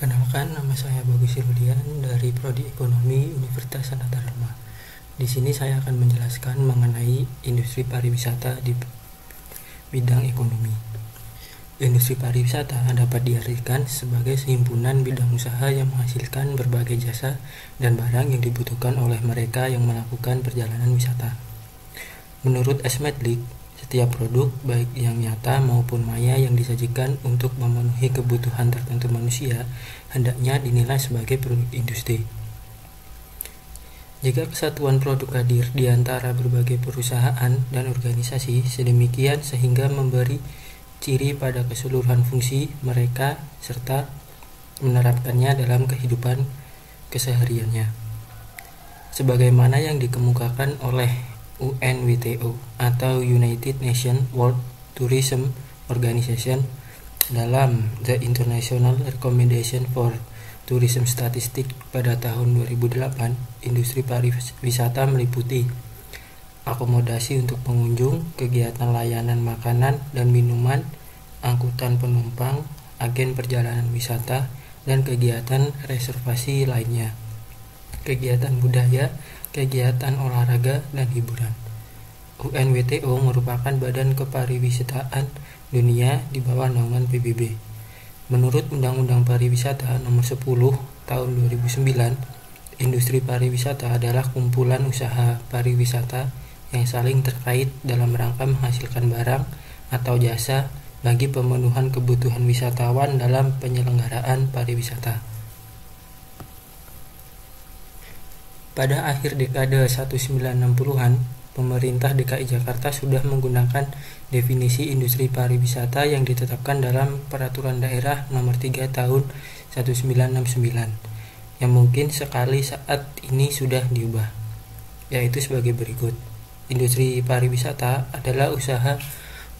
Kenalkan, nama saya Bagus Rudian dari Prodi Ekonomi Universitas Sanata Dharma. Di sini saya akan menjelaskan mengenai industri pariwisata di bidang ekonomi. Industri pariwisata dapat diartikan sebagai himpunan bidang usaha yang menghasilkan berbagai jasa dan barang yang dibutuhkan oleh mereka yang melakukan perjalanan wisata. Menurut Esmedlik, setiap produk, baik yang nyata maupun maya yang disajikan untuk memenuhi kebutuhan tertentu manusia, hendaknya dinilai sebagai produk industri. Jika kesatuan produk hadir di antara berbagai perusahaan dan organisasi sedemikian sehingga memberi ciri pada keseluruhan fungsi mereka serta menerapkannya dalam kehidupan kesehariannya. Sebagaimana yang dikemukakan oleh UNWTO atau United Nations World Tourism Organization dalam The International Recommendation for Tourism Statistics pada tahun 2008, industri pariwisata meliputi akomodasi untuk pengunjung, kegiatan layanan makanan dan minuman, angkutan penumpang, agen perjalanan wisata, dan kegiatan reservasi lainnya, kegiatan budaya, kegiatan olahraga, dan hiburan. UNWTO merupakan badan kepariwisataan dunia di bawah naungan PBB. Menurut Undang-Undang Pariwisata Nomor 10 Tahun 2009, industri pariwisata adalah kumpulan usaha pariwisata yang saling terkait dalam rangka menghasilkan barang atau jasa bagi pemenuhan kebutuhan wisatawan dalam penyelenggaraan pariwisata. Pada akhir dekade 1960-an, pemerintah DKI Jakarta sudah menggunakan definisi industri pariwisata yang ditetapkan dalam Peraturan Daerah Nomor 3 Tahun 1969, yang mungkin sekali saat ini sudah diubah, yaitu sebagai berikut. Industri pariwisata adalah usaha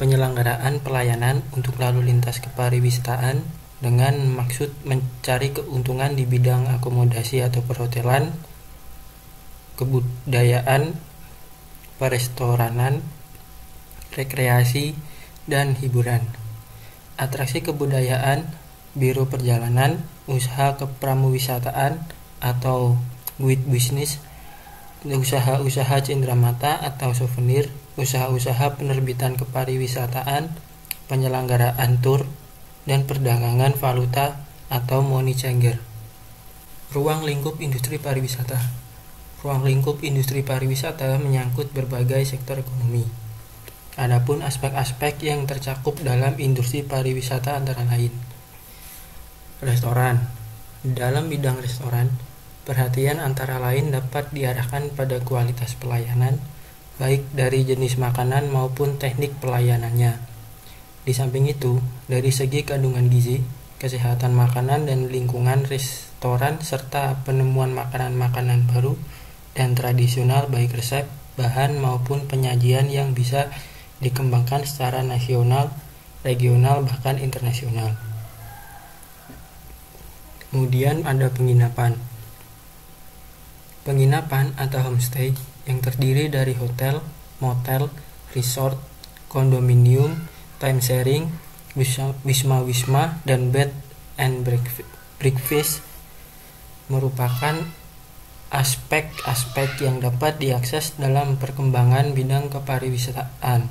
penyelenggaraan pelayanan untuk lalu lintas kepariwisataan dengan maksud mencari keuntungan di bidang akomodasi atau perhotelan, kebudayaan, perestoranan, rekreasi, dan hiburan. Atraksi kebudayaan, biro perjalanan, usaha kepramuwisataan atau guide business, usaha-usaha cenderamata atau souvenir, usaha-usaha penerbitan kepariwisataan, penyelenggaraan tur, dan perdagangan valuta atau money changer. Ruang lingkup industri pariwisata. Ruang lingkup industri pariwisata menyangkut berbagai sektor ekonomi. Adapun aspek-aspek yang tercakup dalam industri pariwisata antara lain: restoran. Dalam bidang restoran, perhatian antara lain dapat diarahkan pada kualitas pelayanan, baik dari jenis makanan maupun teknik pelayanannya. Di samping itu, dari segi kandungan gizi, kesehatan makanan dan lingkungan restoran, serta penemuan makanan-makanan baru dan tradisional baik resep, bahan maupun penyajian yang bisa dikembangkan secara nasional, regional, bahkan internasional. Kemudian ada penginapan. Penginapan atau homestay yang terdiri dari hotel, motel, resort, kondominium, time sharing, wisma-wisma, dan bed and breakfast merupakan aspek-aspek yang dapat diakses dalam perkembangan bidang kepariwisataan.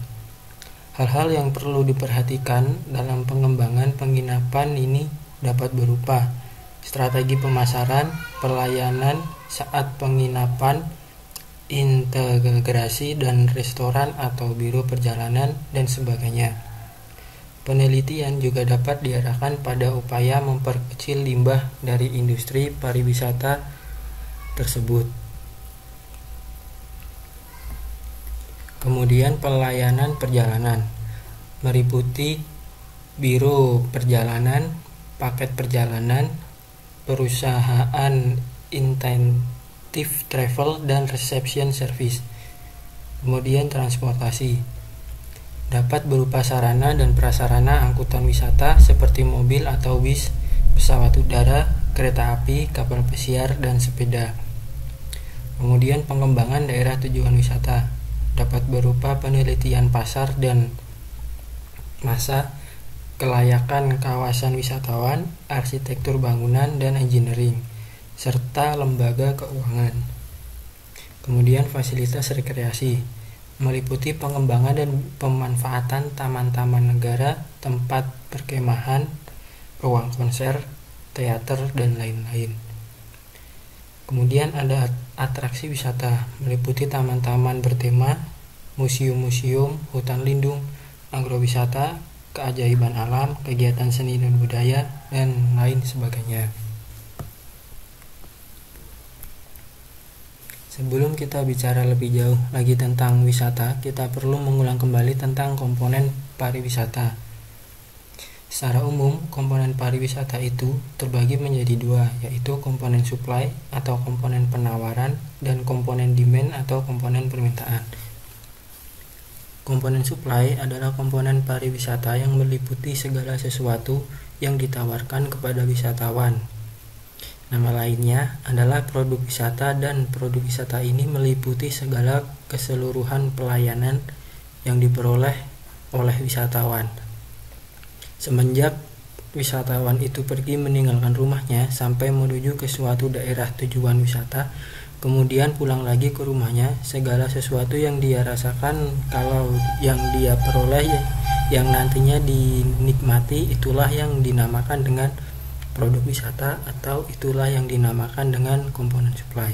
Hal-hal yang perlu diperhatikan dalam pengembangan penginapan ini dapat berupa strategi pemasaran, pelayanan saat penginapan, integrasi dan restoran atau biro perjalanan, dan sebagainya. Penelitian juga dapat diarahkan pada upaya memperkecil limbah dari industri pariwisata tersebut. Kemudian pelayanan perjalanan meliputi biro perjalanan, paket perjalanan, perusahaan insentif travel, dan reception service. Kemudian transportasi dapat berupa sarana dan prasarana angkutan wisata seperti mobil atau bis, pesawat udara, kereta api, kapal pesiar, dan sepeda. Kemudian pengembangan daerah tujuan wisata dapat berupa penelitian pasar dan masa, kelayakan kawasan wisatawan, arsitektur bangunan dan engineering, serta lembaga keuangan. Kemudian fasilitas rekreasi meliputi pengembangan dan pemanfaatan taman-taman negara, tempat perkemahan, ruang konser, teater, dan lain-lain. Kemudian ada atraksi wisata meliputi taman-taman bertema, museum-museum, hutan lindung, agrowisata, keajaiban alam, kegiatan seni dan budaya, dan lain sebagainya. Sebelum kita bicara lebih jauh lagi tentang wisata, kita perlu mengulang kembali tentang komponen pariwisata. Secara umum, komponen pariwisata itu terbagi menjadi dua, yaitu komponen supply atau komponen penawaran dan komponen demand atau komponen permintaan. Komponen supply adalah komponen pariwisata yang meliputi segala sesuatu yang ditawarkan kepada wisatawan. Nama lainnya adalah produk wisata, dan produk wisata ini meliputi segala keseluruhan pelayanan yang diperoleh oleh wisatawan. Semenjak wisatawan itu pergi meninggalkan rumahnya sampai menuju ke suatu daerah tujuan wisata, kemudian pulang lagi ke rumahnya, segala sesuatu yang dia rasakan kalau yang dia peroleh yang nantinya dinikmati, itulah yang dinamakan dengan produk wisata, atau itulah yang dinamakan dengan komponen supply.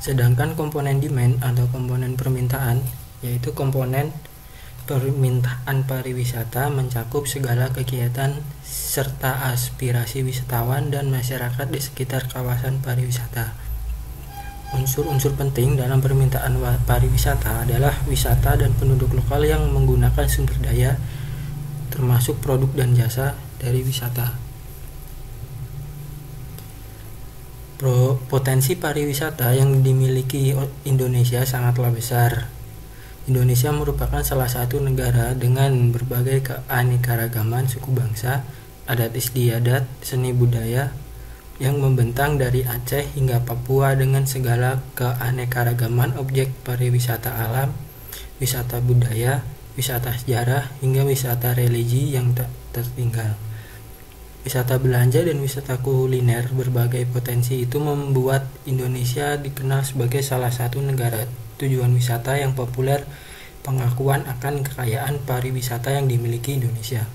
Sedangkan komponen demand atau komponen permintaan, yaitu komponen permintaan pariwisata, mencakup segala kegiatan serta aspirasi wisatawan dan masyarakat di sekitar kawasan pariwisata. Unsur-unsur penting dalam permintaan pariwisata adalah wisata dan penduduk lokal yang menggunakan sumber daya, termasuk produk dan jasa dari wisata. Potensi pariwisata yang dimiliki Indonesia sangatlah besar. Indonesia merupakan salah satu negara dengan berbagai keanekaragaman suku bangsa, adat istiadat, seni budaya yang membentang dari Aceh hingga Papua, dengan segala keanekaragaman objek pariwisata alam, wisata budaya, wisata sejarah, hingga wisata religi yang tak tertinggal. Wisata belanja dan wisata kuliner berbagai potensi itu membuat Indonesia dikenal sebagai salah satu negara tujuan wisata yang populer. Pengakuan akan kekayaan pariwisata yang dimiliki Indonesia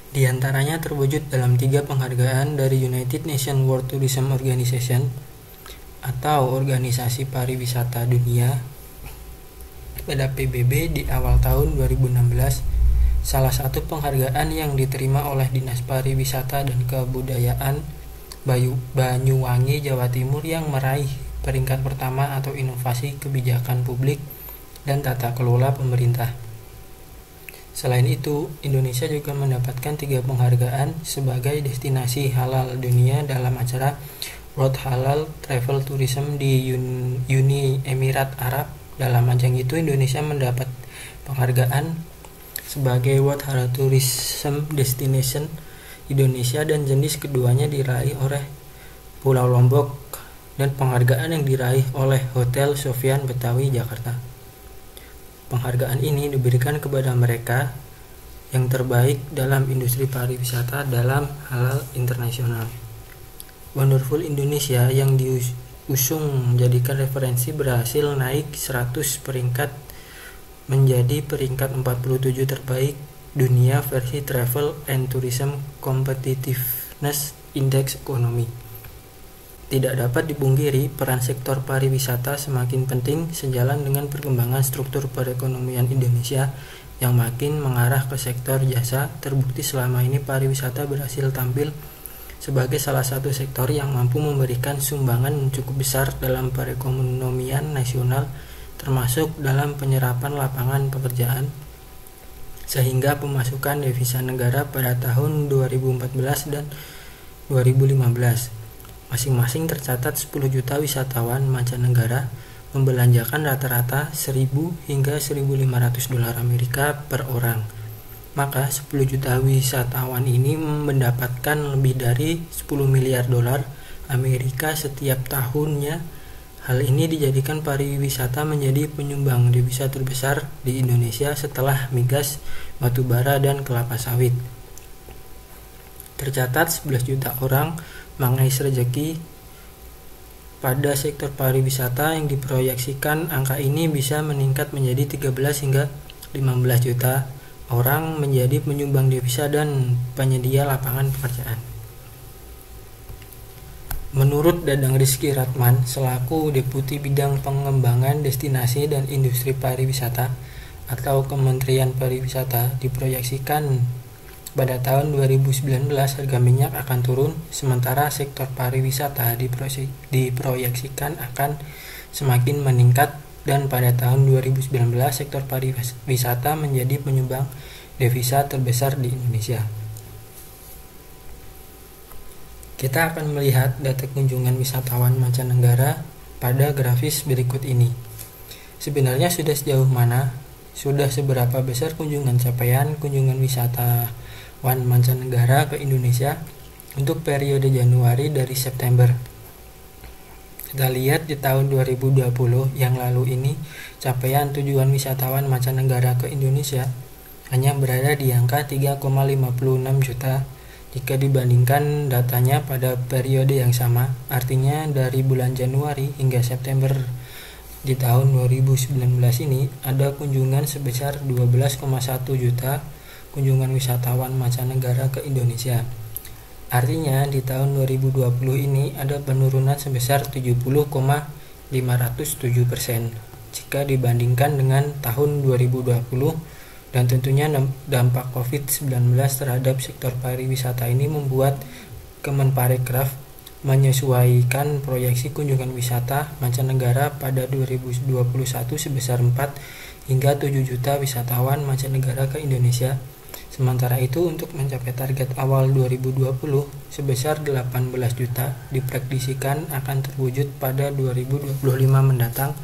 di antaranya terwujud dalam 3 penghargaan dari United Nations World Tourism Organization atau Organisasi Pariwisata Dunia pada PBB di awal tahun 2016. Salah satu penghargaan yang diterima oleh Dinas Pariwisata dan Kebudayaan Banyuwangi, Jawa Timur, yang meraih peringkat pertama atau inovasi kebijakan publik dan tata kelola pemerintah. Selain itu, Indonesia juga mendapatkan 3 penghargaan sebagai destinasi halal dunia dalam acara World Halal Travel Tourism di Uni Emirat Arab. Dalam ajang itu, Indonesia mendapat penghargaan sebagai World Halal Tourism Destination Indonesia, dan jenis keduanya diraih oleh Pulau Lombok, dan penghargaan yang diraih oleh Hotel Sofyan Betawi Jakarta. Penghargaan ini diberikan kepada mereka yang terbaik dalam industri pariwisata dalam halal internasional. Wonderful Indonesia yang diusung menjadikan referensi berhasil naik 100 peringkat menjadi peringkat 47 terbaik dunia versi Travel and Tourism Competitiveness Index Economy. Tidak dapat dipungkiri, peran sektor pariwisata semakin penting sejalan dengan perkembangan struktur perekonomian Indonesia yang makin mengarah ke sektor jasa. Terbukti selama ini pariwisata berhasil tampil sebagai salah satu sektor yang mampu memberikan sumbangan cukup besar dalam perekonomian nasional, termasuk dalam penyerapan lapangan pekerjaan, sehingga pemasukan devisa negara pada tahun 2014 dan 2015 masing-masing tercatat 10 juta wisatawan mancanegara membelanjakan rata-rata 1.000 hingga 1.500 dolar Amerika per orang. Maka 10 juta wisatawan ini mendapatkan lebih dari 10 miliar dolar Amerika setiap tahunnya Hal ini dijadikan pariwisata menjadi penyumbang devisa terbesar di Indonesia setelah migas, batu bara, dan kelapa sawit. Tercatat 11 juta orang mengais rezeki pada sektor pariwisata yang diproyeksikan angka ini bisa meningkat menjadi 13 hingga 15 juta orang menjadi penyumbang devisa dan penyedia lapangan pekerjaan. Menurut Dadang Rizky Ratman selaku Deputi Bidang Pengembangan Destinasi dan Industri Pariwisata atau Kementerian Pariwisata, diproyeksikan pada tahun 2019 harga minyak akan turun, sementara sektor pariwisata diproyeksikan akan semakin meningkat, dan pada tahun 2019 sektor pariwisata menjadi penyumbang devisa terbesar di Indonesia. Kita akan melihat data kunjungan wisatawan mancanegara pada grafis berikut ini. Sebenarnya sudah sejauh mana, sudah seberapa besar capaian kunjungan wisatawan mancanegara ke Indonesia untuk periode Januari dari September. Kita lihat di tahun 2020 yang lalu ini, capaian tujuan wisatawan mancanegara ke Indonesia hanya berada di angka 3,56 juta jika dibandingkan datanya pada periode yang sama. Artinya dari bulan Januari hingga September di tahun 2019 ini ada kunjungan sebesar 12,1 juta kunjungan wisatawan mancanegara ke Indonesia. Artinya di tahun 2020 ini ada penurunan sebesar 70,507% jika dibandingkan dengan tahun 2020. Dan tentunya dampak COVID-19 terhadap sektor pariwisata ini membuat Kemenparekraf menyesuaikan proyeksi kunjungan wisata mancanegara pada 2021 sebesar 4 hingga 7 juta wisatawan mancanegara ke Indonesia. Sementara itu untuk mencapai target awal 2020 sebesar 18 juta diprediksikan akan terwujud pada 2025 mendatang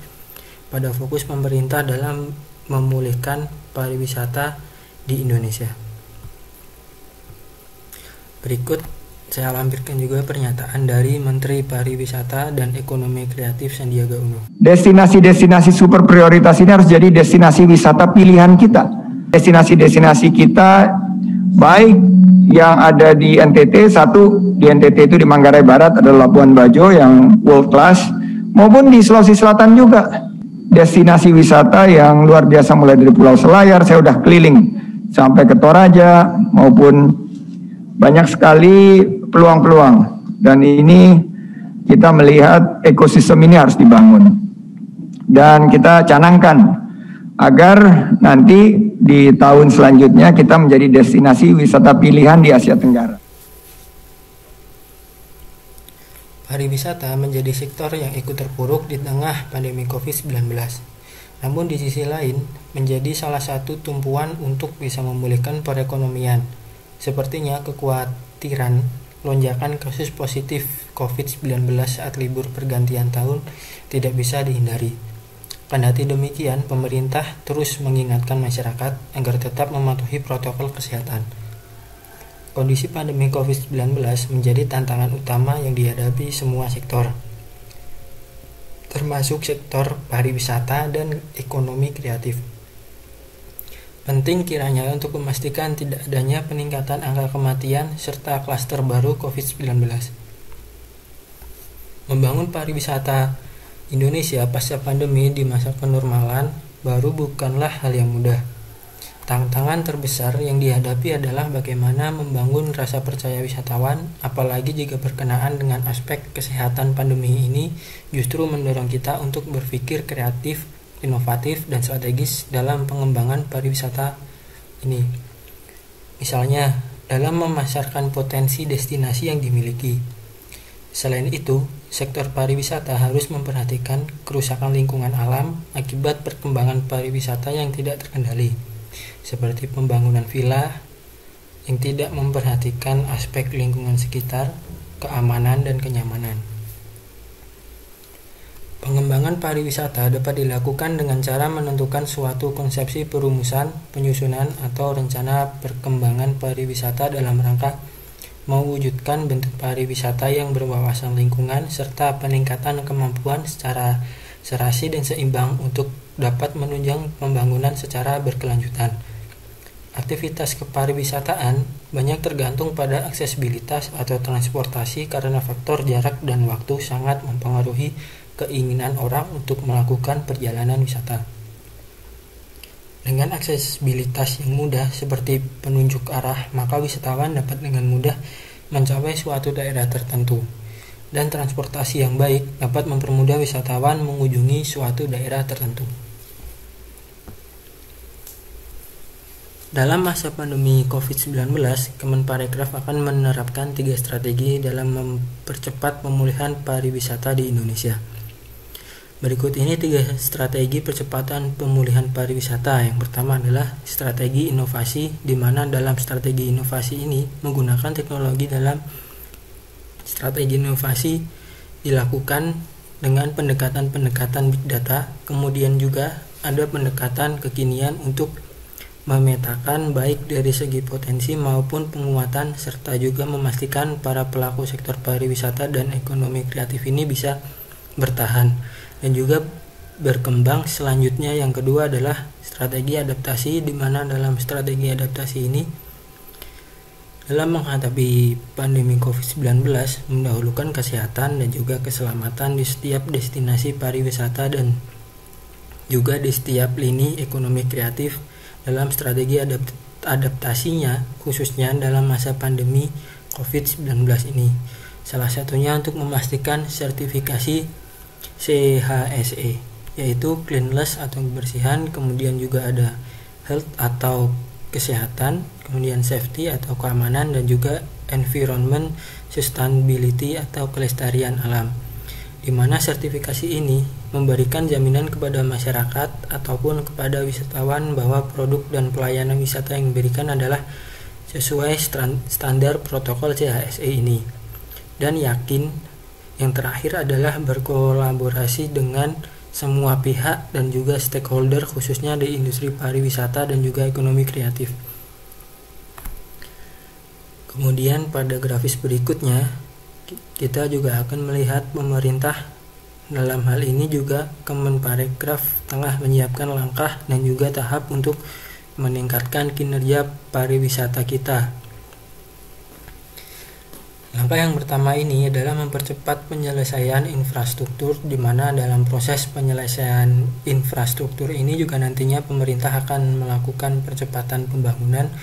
pada fokus pemerintah dalam memulihkan pariwisata di Indonesia. Berikut saya lampirkan juga pernyataan dari Menteri Pariwisata dan Ekonomi Kreatif Sandiaga Uno. Destinasi-destinasi super prioritas ini harus jadi destinasi wisata pilihan kita. Destinasi-destinasi kita baik yang ada di NTT, di NTT itu di Manggarai Barat ada Labuan Bajo yang world class, maupun di Sulawesi Selatan juga. Destinasi wisata yang luar biasa mulai dari Pulau Selayar, saya udah keliling sampai ke Toraja, maupun banyak sekali peluang-peluang, dan ini kita melihat ekosistem ini harus dibangun dan kita canangkan agar nanti di tahun selanjutnya kita menjadi destinasi wisata pilihan di Asia Tenggara. Pariwisata menjadi sektor yang ikut terpuruk di tengah pandemi COVID-19. Namun di sisi lain, menjadi salah satu tumpuan untuk bisa memulihkan perekonomian. Sepertinya kekhawatiran lonjakan kasus positif COVID-19 saat libur pergantian tahun tidak bisa dihindari. Kendati demikian, pemerintah terus mengingatkan masyarakat agar tetap mematuhi protokol kesehatan. Kondisi pandemi COVID-19 menjadi tantangan utama yang dihadapi semua sektor, termasuk sektor pariwisata dan ekonomi kreatif. Penting kiranya untuk memastikan tidak adanya peningkatan angka kematian serta klaster baru COVID-19. Membangun pariwisata Indonesia pasca pandemi di masa kenormalan baru bukanlah hal yang mudah. Tantangan terbesar yang dihadapi adalah bagaimana membangun rasa percaya wisatawan, apalagi jika berkenaan dengan aspek kesehatan. Pandemi ini justru mendorong kita untuk berpikir kreatif, inovatif, dan strategis dalam pengembangan pariwisata ini. Misalnya, dalam memasarkan potensi destinasi yang dimiliki. Selain itu, sektor pariwisata harus memperhatikan kerusakan lingkungan alam akibat perkembangan pariwisata yang tidak terkendali, seperti pembangunan villa yang tidak memperhatikan aspek lingkungan sekitar, keamanan, dan kenyamanan. Pengembangan pariwisata dapat dilakukan dengan cara menentukan suatu konsepsi perumusan, penyusunan, atau rencana perkembangan pariwisata dalam rangka mewujudkan bentuk pariwisata yang berwawasan lingkungan serta peningkatan kemampuan secara serasi dan seimbang untuk dapat menunjang pembangunan secara berkelanjutan. Aktivitas kepariwisataan banyak tergantung pada aksesibilitas atau transportasi karena faktor jarak dan waktu sangat mempengaruhi keinginan orang untuk melakukan perjalanan wisata. Dengan aksesibilitas yang mudah seperti penunjuk arah, maka wisatawan dapat dengan mudah mencapai suatu daerah tertentu. Dan transportasi yang baik dapat mempermudah wisatawan mengunjungi suatu daerah tertentu. Dalam masa pandemi COVID-19, Kemenparekraf akan menerapkan 3 strategi dalam mempercepat pemulihan pariwisata di Indonesia. Berikut ini 3 strategi percepatan pemulihan pariwisata. Yang pertama adalah strategi inovasi, di mana dalam strategi inovasi ini menggunakan teknologi. Dalam strategi inovasi dilakukan dengan pendekatan-pendekatan big data, kemudian juga ada pendekatan kekinian untuk memetakan baik dari segi potensi maupun penguatan, serta juga memastikan para pelaku sektor pariwisata dan ekonomi kreatif ini bisa bertahan dan juga berkembang. Selanjutnya yang kedua adalah strategi adaptasi, di mana dalam strategi adaptasi ini dalam menghadapi pandemi COVID-19 mendahulukan kesehatan dan juga keselamatan di setiap destinasi pariwisata dan juga di setiap lini ekonomi kreatif. Dalam strategi adaptasinya khususnya dalam masa pandemi COVID-19 ini, salah satunya untuk memastikan sertifikasi CHSE, yaitu cleanliness atau kebersihan, kemudian juga ada health atau kesehatan, kemudian safety atau keamanan, dan juga environment sustainability atau kelestarian alam, di mana sertifikasi ini memberikan jaminan kepada masyarakat ataupun kepada wisatawan bahwa produk dan pelayanan wisata yang diberikan adalah sesuai standar protokol CHSE ini. Dan yang terakhir adalah berkolaborasi dengan semua pihak dan juga stakeholder khususnya di industri pariwisata dan juga ekonomi kreatif. Kemudian pada grafis berikutnya kita juga akan melihat pemerintah. Dalam hal ini juga Kemenparekraf tengah menyiapkan langkah dan juga tahap untuk meningkatkan kinerja pariwisata kita. Langkah yang pertama ini adalah mempercepat penyelesaian infrastruktur, di mana dalam proses penyelesaian infrastruktur ini juga nantinya pemerintah akan melakukan percepatan pembangunan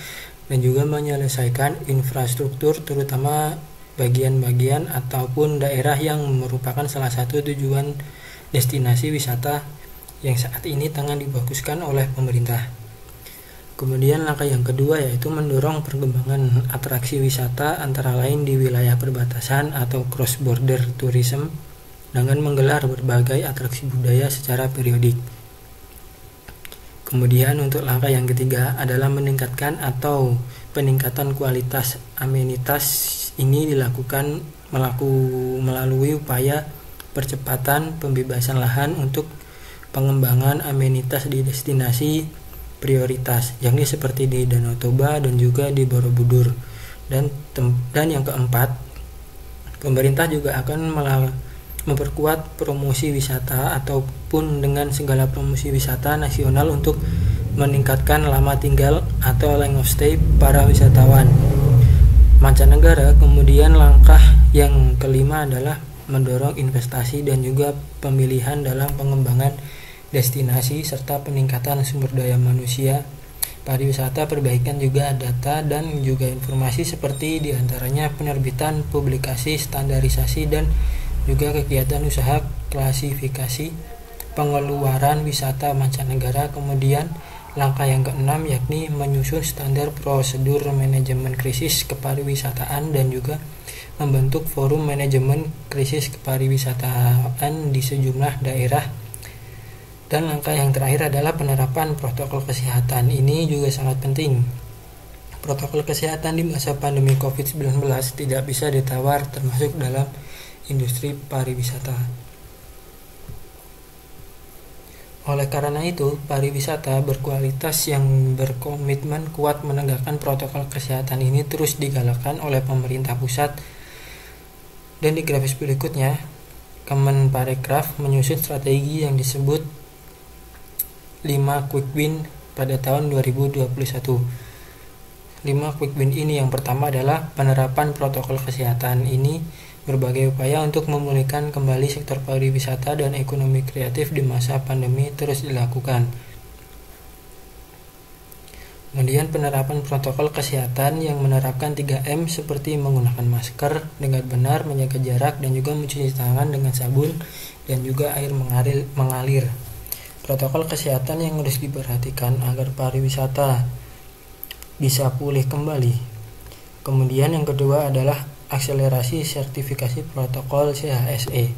dan juga menyelesaikan infrastruktur terutama bagian-bagian ataupun daerah yang merupakan salah satu tujuan destinasi wisata yang saat ini tengah dibaguskan oleh pemerintah. Kemudian langkah yang kedua yaitu mendorong perkembangan atraksi wisata antara lain di wilayah perbatasan atau cross border tourism dengan menggelar berbagai atraksi budaya secara periodik. Kemudian untuk langkah yang ketiga adalah meningkatkan atau peningkatan kualitas amenitas. Ini dilakukan melalui upaya percepatan pembebasan lahan untuk pengembangan amenitas di destinasi prioritas, yakni seperti di Danau Toba dan juga di Borobudur. Dan yang keempat, pemerintah juga akan memperkuat promosi wisata ataupun dengan segala promosi wisata nasional untuk meningkatkan lama tinggal atau length of stay para wisatawan mancanegara. Kemudian langkah yang kelima adalah mendorong investasi dan juga pemilihan dalam pengembangan destinasi serta peningkatan sumber daya manusia pariwisata, perbaikan juga data dan juga informasi seperti diantaranya penerbitan publikasi standarisasi dan juga kegiatan usaha klasifikasi pengeluaran wisata mancanegara. Kemudian langkah yang keenam yakni menyusun standar prosedur manajemen krisis kepariwisataan dan juga membentuk forum manajemen krisis kepariwisataan di sejumlah daerah. Dan langkah yang terakhir adalah penerapan protokol kesehatan. Ini juga sangat penting. Protokol kesehatan di masa pandemi COVID-19 tidak bisa ditawar termasuk dalam industri pariwisata. Oleh karena itu, pariwisata berkualitas yang berkomitmen kuat menegakkan protokol kesehatan ini terus digalakkan oleh pemerintah pusat. Dan di grafis berikutnya, Kemenparekraf menyusun strategi yang disebut 5 quick win pada tahun 2021. 5 quick win ini yang pertama adalah penerapan protokol kesehatan. Ini berbagai upaya untuk memulihkan kembali sektor pariwisata dan ekonomi kreatif di masa pandemi terus dilakukan. Kemudian penerapan protokol kesehatan yang menerapkan 3M seperti menggunakan masker dengan benar, menjaga jarak, dan juga mencuci tangan dengan sabun dan juga air mengalir. Protokol kesehatan yang harus diperhatikan agar pariwisata bisa pulih kembali. Kemudian yang kedua adalah akselerasi sertifikasi protokol CHSE.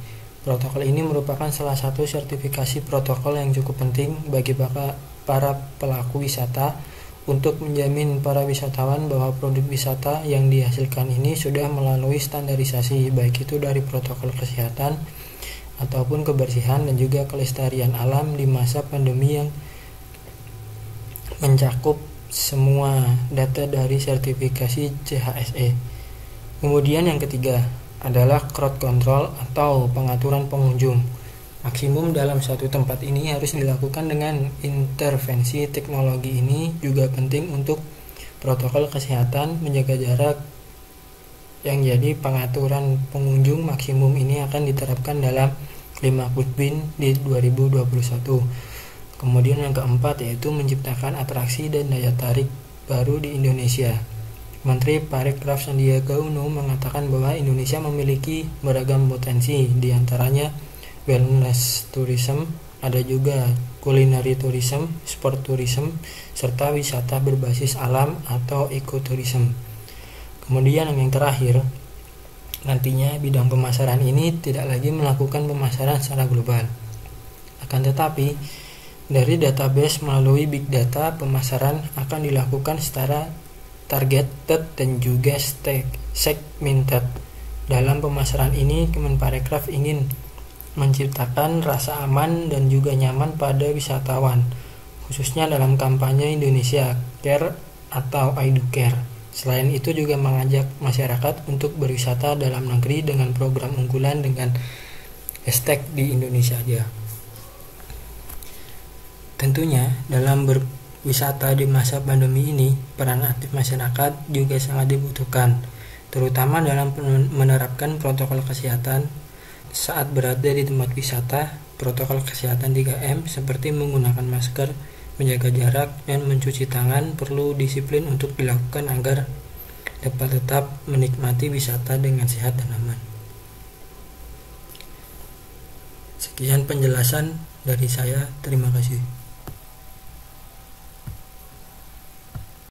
Protokol ini merupakan salah satu sertifikasi protokol yang cukup penting bagi para pelaku wisata untuk menjamin para wisatawan bahwa produk wisata yang dihasilkan ini sudah melalui standarisasi, baik itu dari protokol kesehatan ataupun kebersihan dan juga kelestarian alam di masa pandemi yang mencakup semua data dari sertifikasi CHSE. Kemudian yang ketiga adalah crowd control atau pengaturan pengunjung. Maksimum dalam suatu tempat ini harus dilakukan dengan intervensi teknologi. Ini juga penting untuk protokol kesehatan, menjaga jarak. Yang jadi pengaturan pengunjung maksimum ini akan diterapkan dalam 5 quick win di 2021. Kemudian yang keempat yaitu menciptakan atraksi dan daya tarik baru di Indonesia. Menteri Parekraf Sandiaga Uno mengatakan bahwa Indonesia memiliki beragam potensi, diantaranya wellness tourism, ada juga culinary tourism, sport tourism, serta wisata berbasis alam atau ekoturism. Kemudian yang terakhir, nantinya bidang pemasaran ini tidak lagi melakukan pemasaran secara global. Akan tetapi, dari database melalui big data, pemasaran akan dilakukan secara targeted dan juga segmented. Dalam pemasaran ini, Kemenparekraf ingin menciptakan rasa aman dan juga nyaman pada wisatawan, khususnya dalam kampanye Indonesia Care atau IDUCARE. Selain itu juga mengajak masyarakat untuk berwisata dalam negeri dengan program unggulan dengan hashtag di Indonesia aja. Tentunya dalam wisata di masa pandemi ini, peran aktif masyarakat juga sangat dibutuhkan, terutama dalam menerapkan protokol kesehatan saat berada di tempat wisata. Protokol kesehatan 3M seperti menggunakan masker, menjaga jarak, dan mencuci tangan perlu disiplin untuk dilakukan agar dapat tetap menikmati wisata dengan sehat dan aman. Sekian penjelasan dari saya, terima kasih.